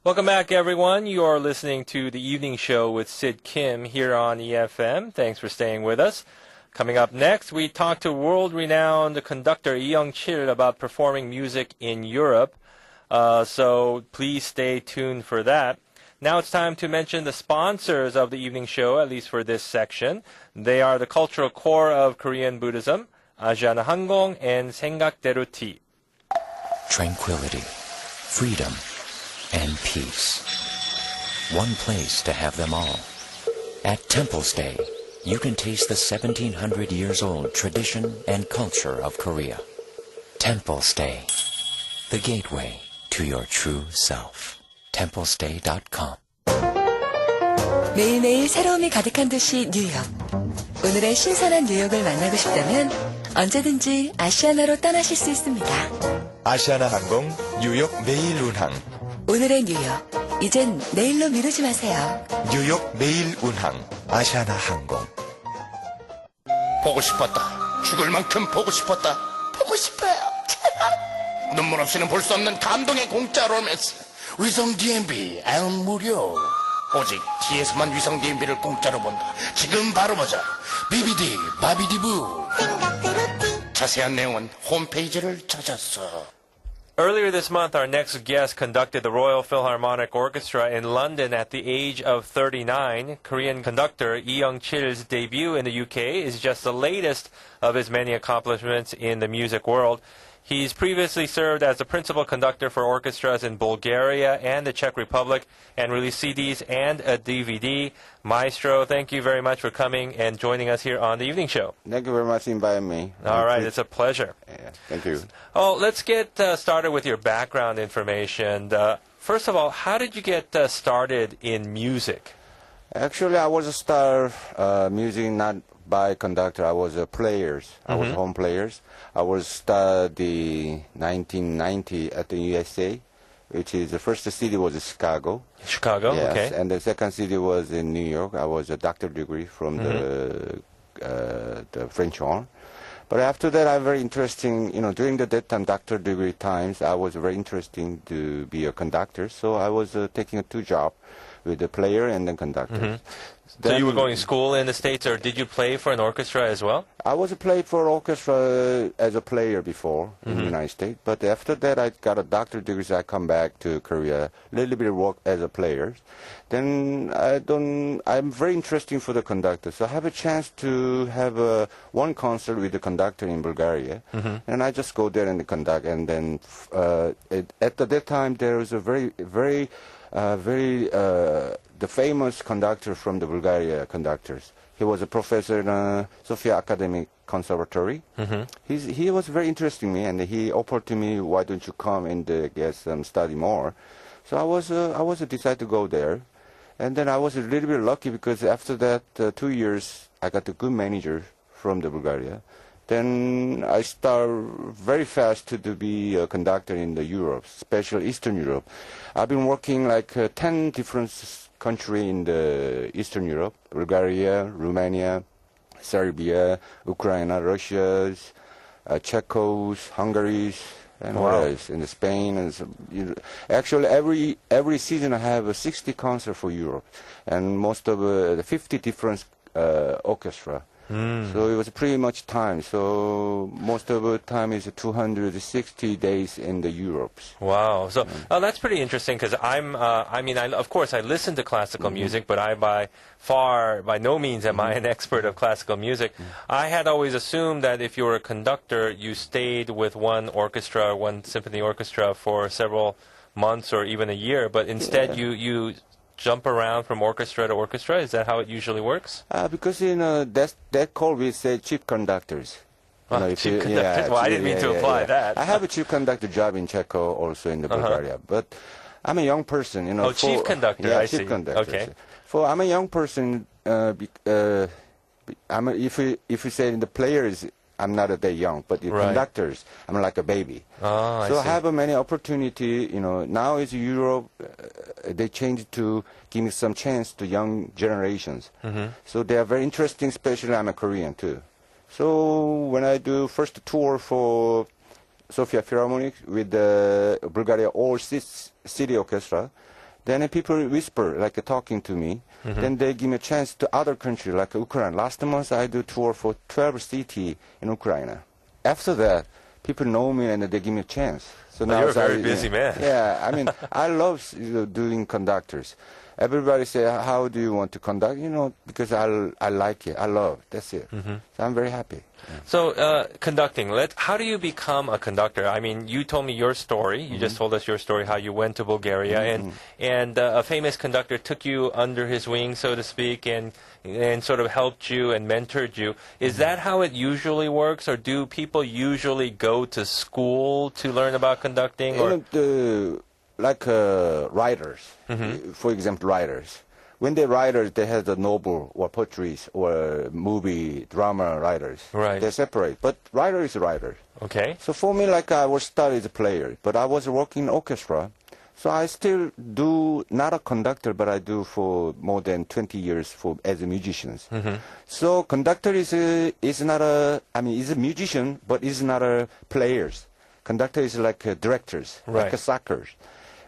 Welcome back, everyone. You are listening to the evening show with Sid Kim here on eFM. Thanks for staying with us. Coming up next, we talk to world-renowned conductor Lee Young-chil about performing music in Europe. So please stay tuned for that. Now it's time to mention the sponsors of the evening show, at least for this section. They are the cultural core of Korean Buddhism, Asiana Hangong and Senggak대로 Tea. Tranquility, freedom, and peace. One place to have them all. At Temple Stay, you can taste the 1700 years old tradition and culture of Korea. Temple Stay, the gateway to your true self. templestay.com. 매일매일 새로움이 가득한 도시 뉴욕. 오늘의 신선한 뉴욕을 만나고 싶다면 언제든지 아시아나로 떠나실 수 있습니다. 아시아나 항공 뉴욕 매일 운항. 오늘의 뉴욕, 이젠 내일로 미루지 마세요. 뉴욕 매일 운항 아시아나 항공. 보고 싶었다. 죽을 만큼 보고 싶었다. 보고 싶어요. 눈물 없이는 볼 수 없는 감동의 공짜 로맨스. 위성 DMB 앨 무료. 오직 T에서만 위성 DMB를 공짜로 본다. 지금 바로 보자. BBD 바비디부. 자세한 내용은 홈페이지를 찾았어. Earlier this month, our next guest conducted the Royal Philharmonic Orchestra in London at the age of 39. Korean conductor Lee Young-chil's debut in the UK is just the latest of his many accomplishments in the music world. He's previously served as the principal conductor for orchestras in Bulgaria and the Czech Republic and released CDs and a DVD. Maestro, thank you very much for coming and joining us here on the evening show. Thank you very much for inviting me. All right, it's a pleasure. Yeah, thank you. Oh, let's get started with your background information. First of all, how did you get started in music? Actually, I was a star music, not by conductor. I was a players. I was home players. I was study 1990 at the USA, which is the first city was Chicago. Chicago, yes, okay. And the second city was in New York. I was a doctorate degree from the French horn. But after that, I'm very interesting, during that time, doctorate degree times, I was very interesting to be a conductor. So I was taking 2 jobs with the player and then conductor. So you were going to school in the States, or did you play for an orchestra as well? I was played for orchestra as a player before in the United States. But after that, I got a doctorate degree, so I come back to Korea, a little bit of work as a player. Then I'm very interesting for the conductor. So I have a chance to have one concert with the conductor in Bulgaria. And I just go there and conduct. And then at that time, there was a very the famous conductor from the Bulgaria conductors. He was a professor in Sofia Academic Conservatory. He was very interesting me, and he offered to me, why don't you come and study more? So I was decided to go there. And then I was a little bit lucky because after that 2 years, I got a good manager from the Bulgaria. Then I start very fast to be a conductor in the Europe, especially Eastern Europe. I've been working like 10 different countries in the Eastern Europe: Bulgaria, Romania, Serbia, Ukraine, Russia, Czechos, Hungary, and what else? In Spain. And actually, every season I have 60 concerts for Europe, and most of the 50 different orchestra. So it was pretty much time. So most of the time is 260 days in the Europe. Wow. So that's pretty interesting because of course, I listen to classical music, but by no means am I an expert of classical music. I had always assumed that if you were a conductor, you stayed with one orchestra, one symphony orchestra for several months or even a year, but instead you jump around from orchestra to orchestra? Is that how it usually works? Because that call we say chief conductors. Chief conductors. Well, I didn't mean to apply that. I have a chief conductor job in Czechia, also in the Bulgaria, but I'm a young person. Chief conductor. Yeah, I chief see. conductor. Okay. I'm a young person. If you say the players, I'm not that young, but the Right. conductors, I'm like a baby. Oh, So I see. have many opportunity, now is Europe, they changed to give me some chance to young generations. So they are very interesting, especially I'm a Korean too. So when I do first tour for Sofia Philharmonic with the Bulgaria All City Orchestra, then people whisper, like talking to me. Then they give me a chance to other countries, like Ukraine. Last month I do tour for 12 cities in Ukraine. After that, people know me and they give me a chance. So now You're a very busy man. Yeah, I mean, I love doing conductors. Everybody say, how do you want to conduct? Because I like it. I love it. That's it. So I'm very happy. So, conducting, how do you become a conductor? I mean, you told me your story. You just told us your story, how you went to Bulgaria, and a famous conductor took you under his wing, so to speak, and sort of helped you and mentored you. Is that how it usually works, or do people usually go to school to learn about conducting? Or Writers, for example, writers. When they're writers, they have the novel or poetry or movie, drama writers. Right. They separate. But writer is a writer. Okay. So for me, I was studied as a player, but I was working in orchestra. So I still do, not a conductor, but I do for more than 20 years as a musician. So conductor is not is a musician, but is not a players. Conductor is like directors, Right. like a soccer.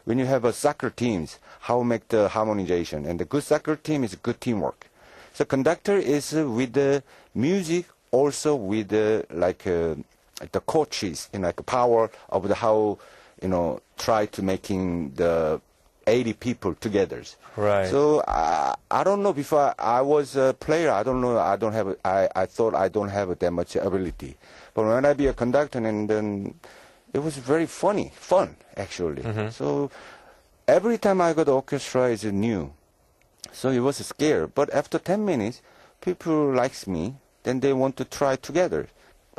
When you have a soccer teams, how make the harmonization, and the good soccer team is good teamwork. So conductor is with the music, also with the coaches, power of the how, try to making the 80 people together. Right. So I don't know. Before I was a player, I don't know. I thought I don't have that much ability. But when I be a conductor, and then it was very fun actually. So every time I go to orchestra is new. So it was scary. But after 10 minutes, people likes me. Then they want to try together.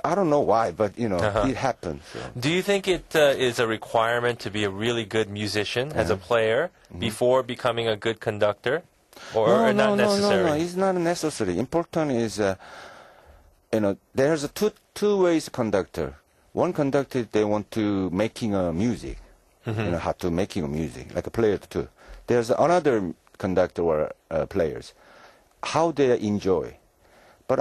I don't know why, but it happened. So. Do you think it is a requirement to be a really good musician as a player before becoming a good conductor, or not necessary? No, it's not necessary. Important is, there's two ways conductor. One conductor, they want to making a music, how to making a music, like a player too. There's another conductor or players, how they enjoy. But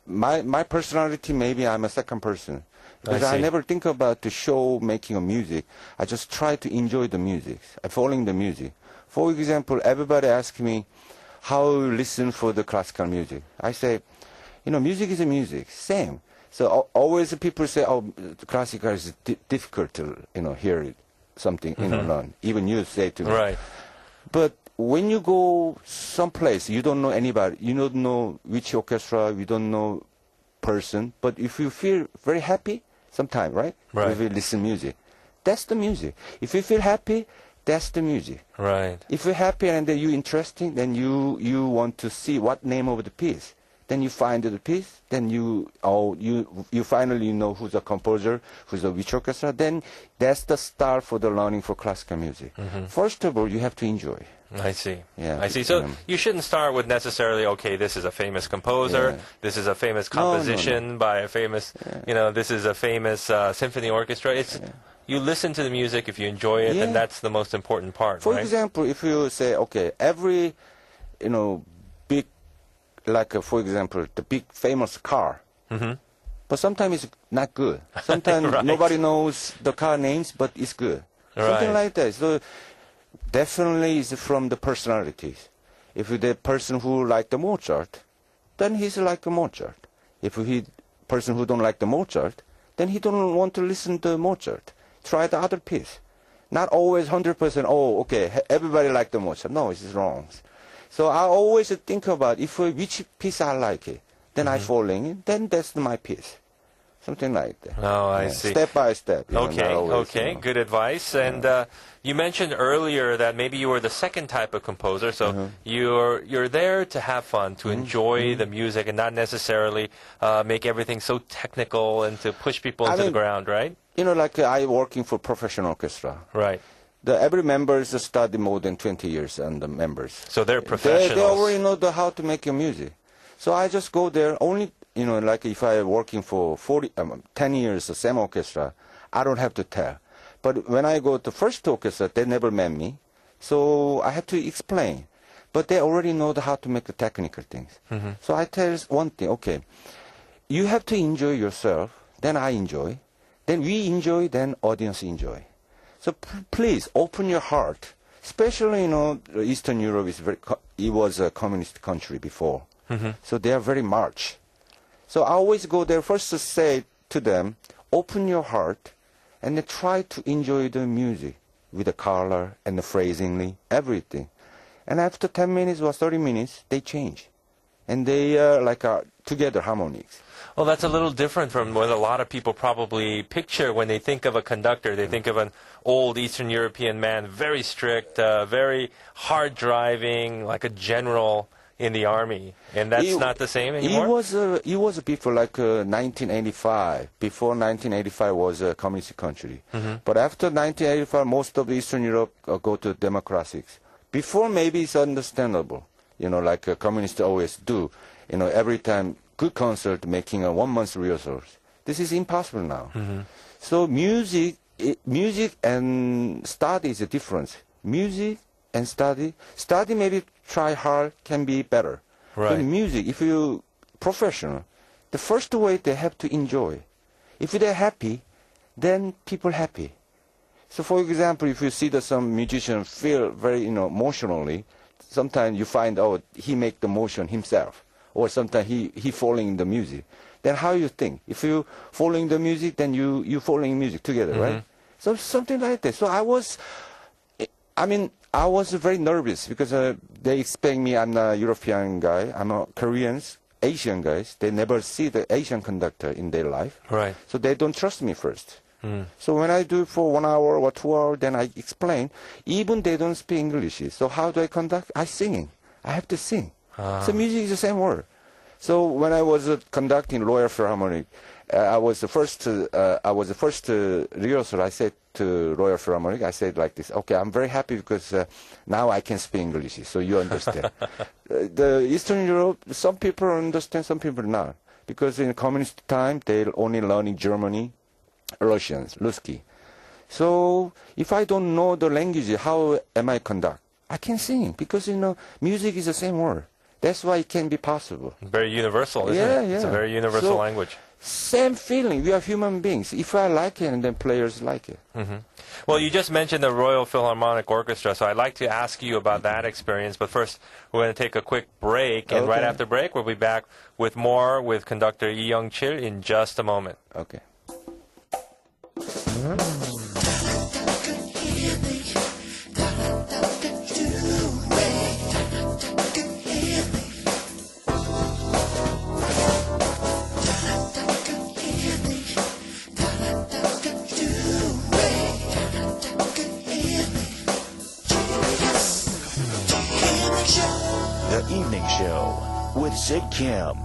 my personality, maybe I'm a second person. Because I never think about the show making a music. I just try to enjoy the music, following the music. For example, everybody asks me how you listen for the classical music. I say, music is a music, same. So always people say, classical is difficult to, hear something, learn. Even you say to me. Right. But when you go someplace, you don't know anybody, you don't know which orchestra, you don't know person, but if you feel very happy, sometime, right? Right. If you listen music, that's the music. If you feel happy, that's the music. Right. If you're happy and then you're interesting, then you want to see what name of the piece. Then you find the piece, then you finally know who's the composer, who's the which orchestra, then that's the start for the learning for classical music. First of all, you have to enjoy. I see. Yeah. I see. So you shouldn't start with necessarily, okay, this is a famous composer, this is a famous composition by a famous, this is a famous symphony orchestra. It's you listen to the music, if you enjoy it, then that's the most important part, For right? example, if you say, okay, every, big, for example, the big famous car, but sometimes it's not good. Sometimes Right. nobody knows the car names, but it's good. Something like that. So definitely is from the personalities. If the person who like the Mozart, then he's like a Mozart. If he person who don't like the Mozart, then he don't want to listen to Mozart. Try the other piece. Not always 100%, okay, everybody like the Mozart. No, it's wrong. So I always think about which piece I like it. Then I fall in, then that's my piece. Something like that. Oh, I see. Step by step. Okay, good advice. And you mentioned earlier that maybe you were the second type of composer, so you're there to have fun, to enjoy the music, and not necessarily make everything so technical and to push people into the ground, right? I working for professional orchestra. Right. Every members study more than 20 years, and the members. So they're professionals. They already know how to make your music. So I just go there. Only like if I'm working for 10 years the same orchestra, I don't have to tell. But when I go to first orchestra, they never met me. So I have to explain. But they already know how to make the technical things. So I tell one thing, okay, you have to enjoy yourself, then I enjoy. Then we enjoy, then audience enjoy. So please open your heart. Especially, Eastern Europe it was a communist country before. So they are very march. So I always go there first to say to them, open your heart and then try to enjoy the music with the color and the phrasingly, everything. And after 10 minutes or 30 minutes, they change. And they are together harmonics. Well, that's a little different from what a lot of people probably picture when they think of a conductor. They think of an old Eastern European man, very strict, very hard driving, like a general in the army. And that's not the same anymore? It was before 1985. Before 1985 was a communist country. But after 1985, most of Eastern Europe go to democracies. Before, maybe it's understandable, like communists always do. Every time good concert making a 1 month rehearsals. This is impossible now. So music and study is a difference. Music and study maybe try hard can be better. Right. But music, if you professional, the first way they have to enjoy. If they're happy, then people happy. So, for example, if you see that some musician feel very, emotionally, sometimes you find out he make the motion himself, or sometimes he following the music. Then how you think? If you following the music, then you following music together, right? So something like that. So I was very nervous because they expect me. I'm a European guy. I'm a Koreans, Asian guys. They never see the Asian conductor in their life, right? So they don't trust me first. So when I do for 1 hour or 2 hours, then I explain. Even they don't speak English. So how do I conduct? I sing. I have to sing. So music is the same word. So when I was conducting Royal Philharmonic, I was the first rehearsal. I said to Royal Philharmonic, I said like this: okay, I'm very happy because now I can speak English. So you understand. The Eastern Europe, some people understand, some people not, because in communist time they only learning Germany, Russians, Ruski. So if I don't know the language, how am I conduct? I can sing because music is the same word. That's why it can be possible. Very universal, isn't it? Yeah. It's a very universal language. Same feeling. We are human beings. If I like it, and then players like it. Well, you just mentioned the Royal Philharmonic Orchestra, so I'd like to ask you about that experience. But first, we're going to take a quick break, and right after break, we'll be back with more with conductor Lee Young-chil in just a moment. Okay. The Evening Show with Sid Kim.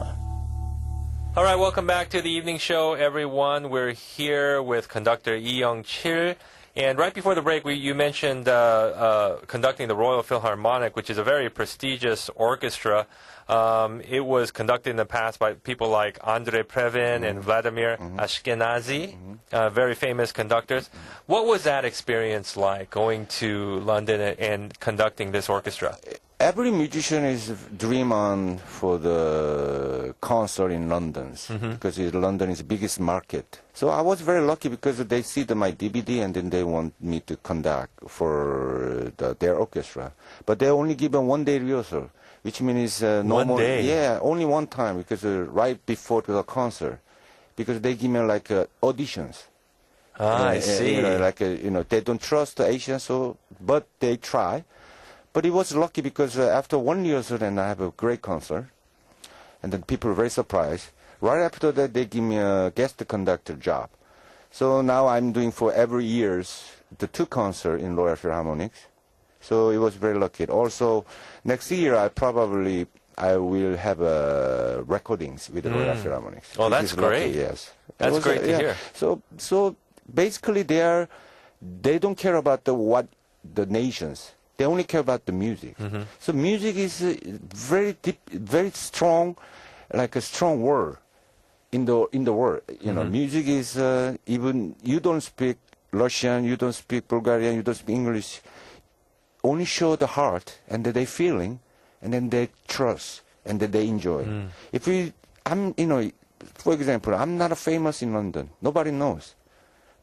All right, welcome back to the evening show, everyone. We're here with conductor Lee Young-chil. And right before the break, you mentioned conducting the Royal Philharmonic, which is a very prestigious orchestra. It was conducted in the past by people like Andrei Previn and Vladimir Ashkenazy, very famous conductors. What was that experience like, going to London and conducting this orchestra? Every musician is dream on for the concert in London because London is the biggest market. So I was very lucky because they see my DVD and then they want me to conduct for their orchestra. But they only give a 1 day rehearsal, which means no 1 more. day? Yeah, only one time because right before the concert, because they give me auditions. I see. They don't trust the Asians, but they try. But it was lucky because after 1 year, then I have a great concert. And then people were very surprised. Right after that, they give me a guest conductor job. So now I'm doing for every years the 2 concerts in Royal Philharmonics. So it was very lucky. Also, next year I will have recordings with the Royal Philharmonics. Oh, that's great. Lucky, yes. That's great to hear. So basically they don't care about the nations. They only care about the music. So music is very deep, very strong, like a strong word. in the world. You know, music is even you don't speak Russian, you don't speak Bulgarian, you don't speak English. Only show the heart and that they feeling, and then they trust and that they enjoy. For example, I'm not famous in London. Nobody knows.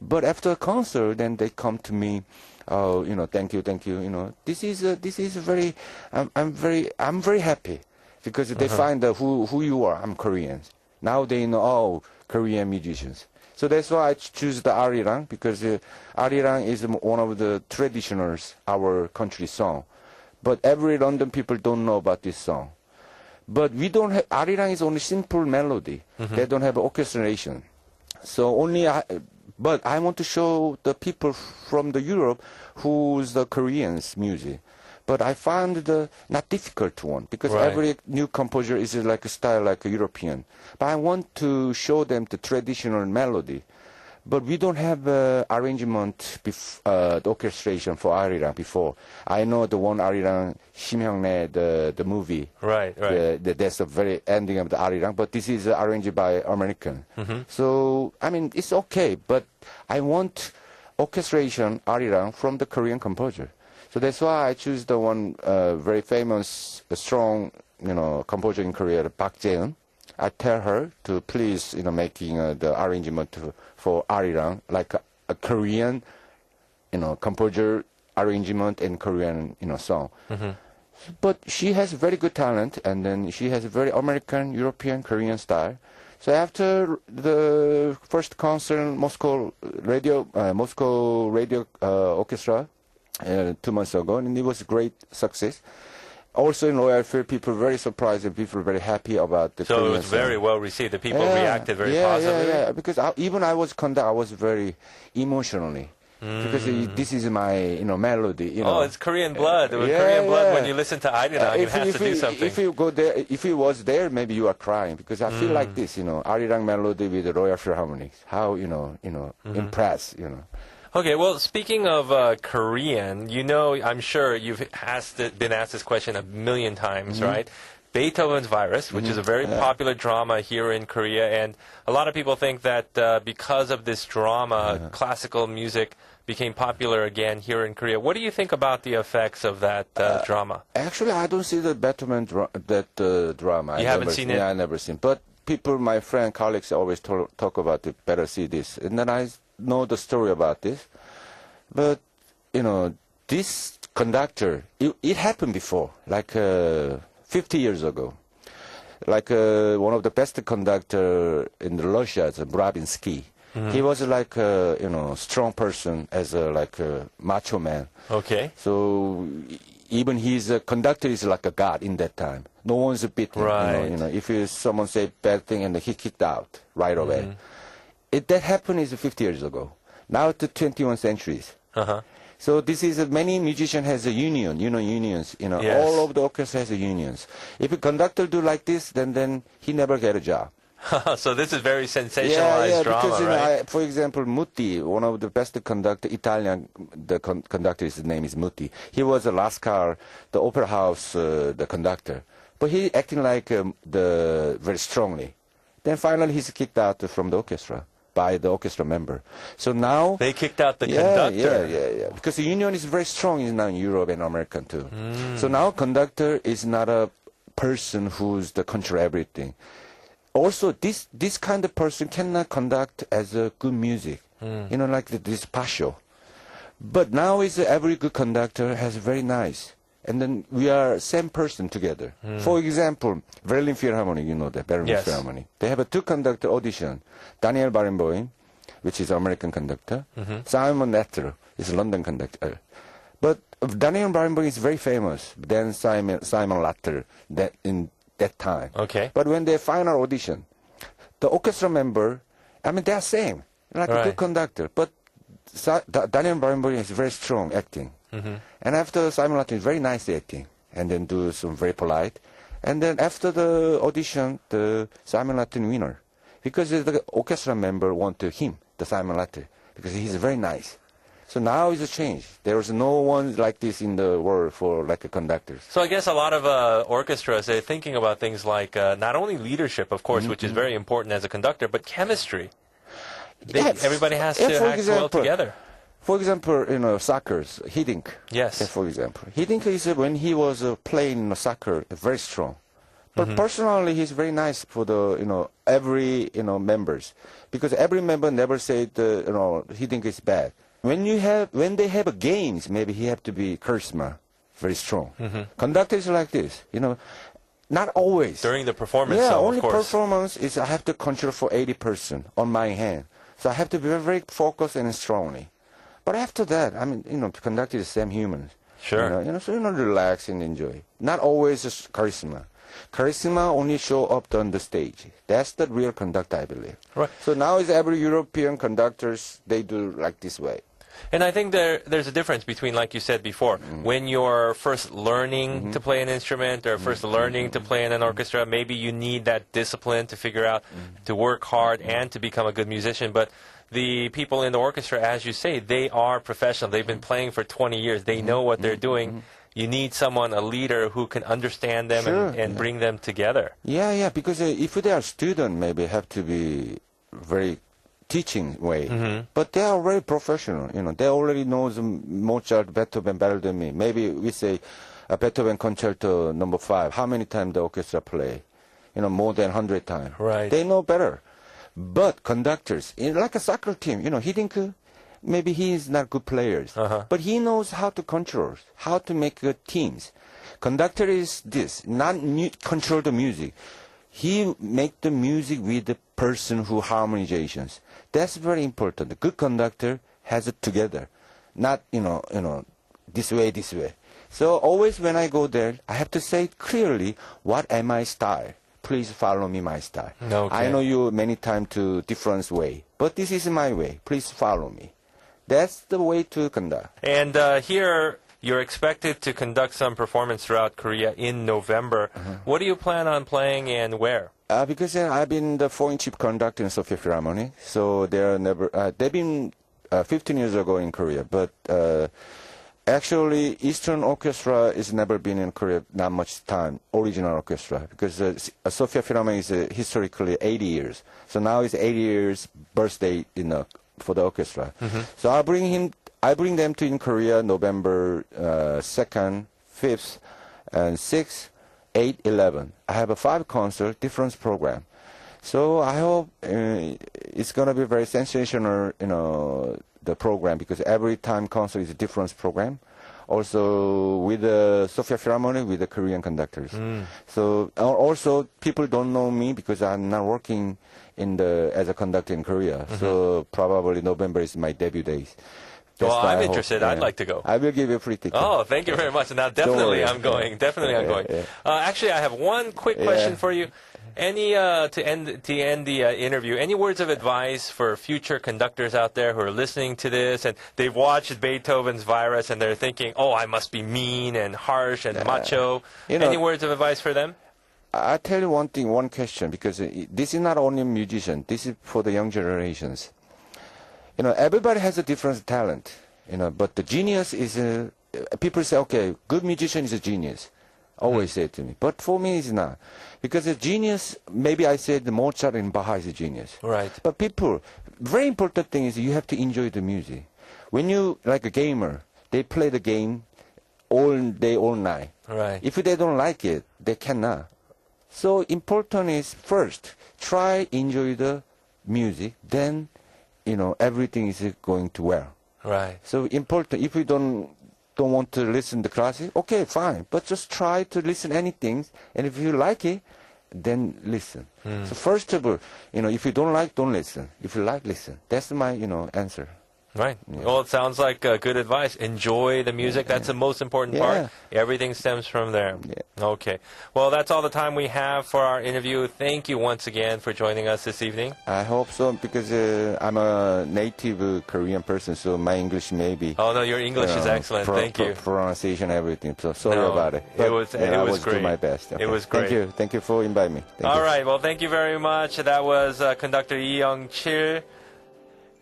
But after a concert, then they come to me. Oh, thank you. This is very. I'm very happy because they find who you are. I'm Korean. Now they know Korean musicians. So that's why I choose the Arirang because Arirang is one of the traditionals our country song. But every London people don't know about this song. But we don't have, Arirang is only simple melody. They don't have orchestration. So but I want to show the people from the Europe who's the Koreans music. But I found the not difficult one because every new composer is like a style like a European. But I want to show them the traditional melody. But we don't have arrangement, the orchestration for Arirang before. I know the one Arirang, 심형래, the movie. Right. That's the very ending of the Arirang, but this is arranged by American. So, I mean, it's okay, but I want orchestration Arirang from the Korean composer. So that's why I choose the one very famous, strong, composer in Korea, Park Jae-eun. I tell her to please, making the arrangement for Arirang, like a Korean, composer arrangement in Korean, song. But she has very good talent, and then she has a very American, European, Korean style. So after the first concert, Moscow Radio Orchestra, 2 months ago, and it was a great success. Also in Royal Field, people were very surprised and people were very happy about the So it was very well received. The people reacted very positively. Yeah. Because I was very emotionally. Because this is my, melody. Oh, it's Korean blood. Korean blood. When you listen to Arirang, it has to do something. If you go there, if you was there, maybe you are crying because I feel like this, Arirang melody with the Royal Philharmonic. How impressed, Okay, well, speaking of Korean, I'm sure you've been asked this question a million times, right? Beethoven's Virus, which is a very popular drama here in Korea, and a lot of people think that because of this drama, classical music became popular again here in Korea. What do you think about the effects of that drama? Actually, I don't see the Beethoven drama. You haven't seen it? Yeah, I never seen. But people, my friend, colleagues always talk about it. Better see this, and then I know the story about this. But this conductor, it happened before, like 50 years ago. Like one of the best conductor in Russia, Bravinsky. He was like strong person as a macho man. Okay. So even his conductor is like a god in that time. No one's beaten. Right. If someone say bad thing and he kicked out right away. That happened is 50 years ago. Now to 21st centuries. So this is many musician has a union, unions. Yes. All of the orchestra has a unions. If a conductor do like this, then he never get a job. So this is very sensationalized drama, because, right? For example, Muti, one of the best conductor, Italian, the conductor, his name is Muti. He was a Lascar, the opera house, the conductor. But he acting like very strongly. Then finally he's kicked out from the orchestra by the orchestra member. So now they kicked out the conductor. Yeah. Because the union is very strong now in Europe and America too. So now conductor is not a person who's the control everything. Also, this kind of person cannot conduct as a good music, like this passion. But now is every good conductor has very nice, and then we are same person together. For example, Berlin Philharmonic, that Berlin Philharmonic. They have a 2 conductor audition. Daniel Barenboim, which is American conductor. Simon Netter is a London conductor. But Daniel Barenboim is very famous. Then Simon Latter in that time. Okay. But when they final audition, the orchestra member, they are same, like a good conductor. But Daniel Barenboim is very strong acting. And after Simon Latter is very nice acting. And then do some very polite. And then after the audition, the Simon Latter winner. Because the orchestra member want him, the Simon Latter, because he's very nice. So now it's a change. There's no one like this in the world for like a conductor. So I guess a lot of orchestras, they're thinking about things like not only leadership, of course, which is very important as a conductor, but chemistry. Everybody has to act well together. For example, soccer's Hiddink. Yes. For example, Hiddink is when he was playing soccer, very strong. But personally, he's very nice for the every members, because every member never said Hiddink is bad. When they have games, maybe he have to be charisma, very strong. Conductor is like this, not always. During the performance, yeah, though, only of course. performance is I have to control for 80% on my hand. So I have to be very focused and strongly. But after that, conductor is the same human. Sure. So relax and enjoy. Not always just charisma. Charisma only show up on the stage. That's the real conductor, I believe. Right. So now is every European conductors, they do like this way. And I think there's a difference between, like you said before, when you're first learning to play an instrument or first learning to play in an orchestra, maybe you need that discipline to figure out to work hard and to become a good musician. But the people in the orchestra, as you say, they are professional. They've been playing for 20 years. They know what they're doing. You need someone, a leader, who can understand them and bring them together. Yeah, because if they are students, maybe have to be very teaching way. But they are very professional. They already know Mozart, Beethoven better than me. Maybe we say Beethoven Concerto No. 5. How many times the orchestra play? More than 100 times. Right. They know better. But conductors, like a soccer team, Hiddink, maybe he is not good players, but he knows how to control, how to make good teams. Conductor is this, not control the music. He make the music with the person who harmonizations. That's very important. The good conductor has it together, not this way. So always when I go there, I have to say clearly what am my style. Please follow me my style. Okay. I know you many times to different way, but this is my way. Please follow me. That's the way to conduct. And here, you're expected to conduct some performance throughout Korea in November. What do you plan on playing and where? Because I've been the foreign chief conductor in Sofia Philharmonic, so they've been 15 years ago in Korea, but actually Eastern Orchestra has never been in Korea that much time, original orchestra, because Sofia Philharmonic is historically 80 years. So now it's 80 years birthday for the orchestra. So I bring them to in Korea November 2nd, 5th, and 6th, 8, 11. I have a 5 concert, different program. So I hope it's going to be very sensational, the program, because every time concert is a different program. Also with the Sofia Philharmonic, with the Korean conductors. So also people don't know me because I'm not working as a conductor in Korea. So probably November is my debut days. Well, I'm interested. I'd like to go. I will give you a free ticket. Oh, thank you very much. Now, definitely I'm going. Definitely I'm going. Actually, I have one quick question for you. Any to end the interview, any words of advice for future conductors out there who are listening to this and they've watched Beethoven's Virus and they're thinking, oh, I must be mean and harsh and macho. Any words of advice for them? I'll tell you one question, because this is not only musician. This is for the young generations. Everybody has a different talent, but the genius is, people say, okay, good musician is a genius. Always say it to me. But for me, it's not. Because a genius, maybe I said the Mozart and Bach is a genius. Right. But people, very important thing is you have to enjoy the music. When you, like a gamer, they play the game all day, all night. Right. If they don't like it, they cannot. So important is first, try enjoy the music, then everything is going to well. Right. So important. If you don't want to listen to classic, okay, fine. But just try to listen anything, and if you like it, then listen. So first of all, if you don't like, don't listen. If you like, listen. That's my, answer. Right. Yeah. Well, it sounds like good advice. Enjoy the music. That's the most important part. Everything stems from there. Okay. Well, that's all the time we have for our interview. Thank you once again for joining us this evening. I hope so, because I'm a native Korean person, so my English may be... Oh, no, your English is excellent. Thank you. Pronunciation, everything. So sorry about it. But, it was I was great. doing my best. Okay. It was great. Thank you for inviting me. All right. Well, thank you very much. That was conductor Lee Young-chil.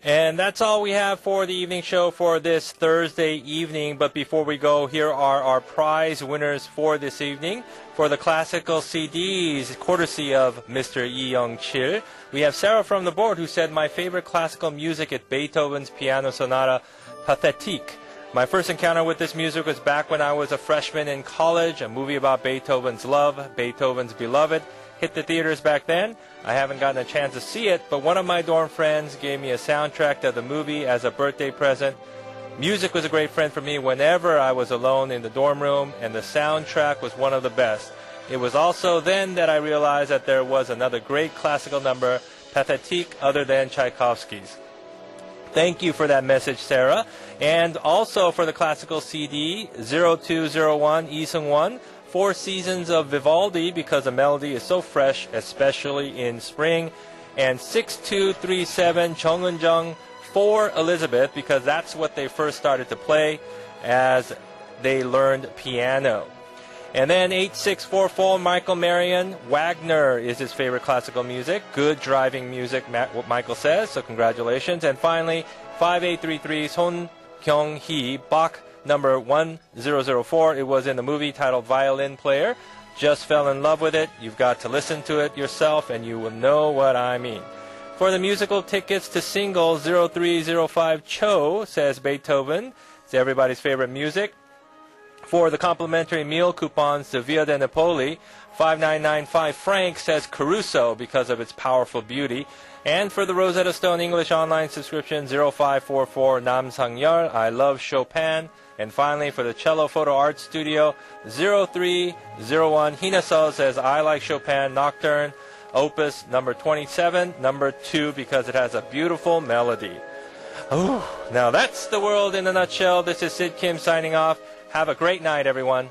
And that's all we have for the evening show for this Thursday evening. But before we go, here are our prize winners for this evening. For the classical CDs, courtesy of Mr. Lee Young-chil, we have Sarah from the board who said, my favorite classical music is Beethoven's Piano Sonata Pathétique. My first encounter with this music was back when I was a freshman in college. A movie about Beethoven's love, Beethoven's Beloved, hit the theaters back then. I haven't gotten a chance to see it, but one of my dorm friends gave me a soundtrack to the movie as a birthday present. Music was a great friend for me whenever I was alone in the dorm room, and the soundtrack was one of the best. It was also then that I realized that there was another great classical number, Pathétique, other than Tchaikovsky's. Thank you for that message, Sarah. And also for the classical CD, 0201 Lee Seung-won, 4 Seasons of Vivaldi, because the melody is so fresh, especially in spring. And 6237 Chung Eun-jung for Elizabeth, because that's what they first started to play as they learned piano. And then 8644 Michael Marion, Wagner is his favorite classical music. Good driving music, what Michael says, so congratulations. And finally, 5833 Son Kyung-hee, Bach number 1004. It was in the movie titled Violin Player. Just fell in love with it. You've got to listen to it yourself and you will know what I mean. For the musical tickets to single, 0305 Cho says Beethoven. It's everybody's favorite music. For the complimentary meal coupons to Via de Napoli, 5995 Frank says Caruso because of its powerful beauty. And for the Rosetta Stone English online subscription, 0544 Nam Sang-yeol, I love Chopin. And finally, for the Cello Photo Art Studio, 0301 Hinaso says I like Chopin Nocturne, Opus number 27, number 2, because it has a beautiful melody. Now that's the world in a nutshell. This is Sid Kim signing off. Have a great night, everyone.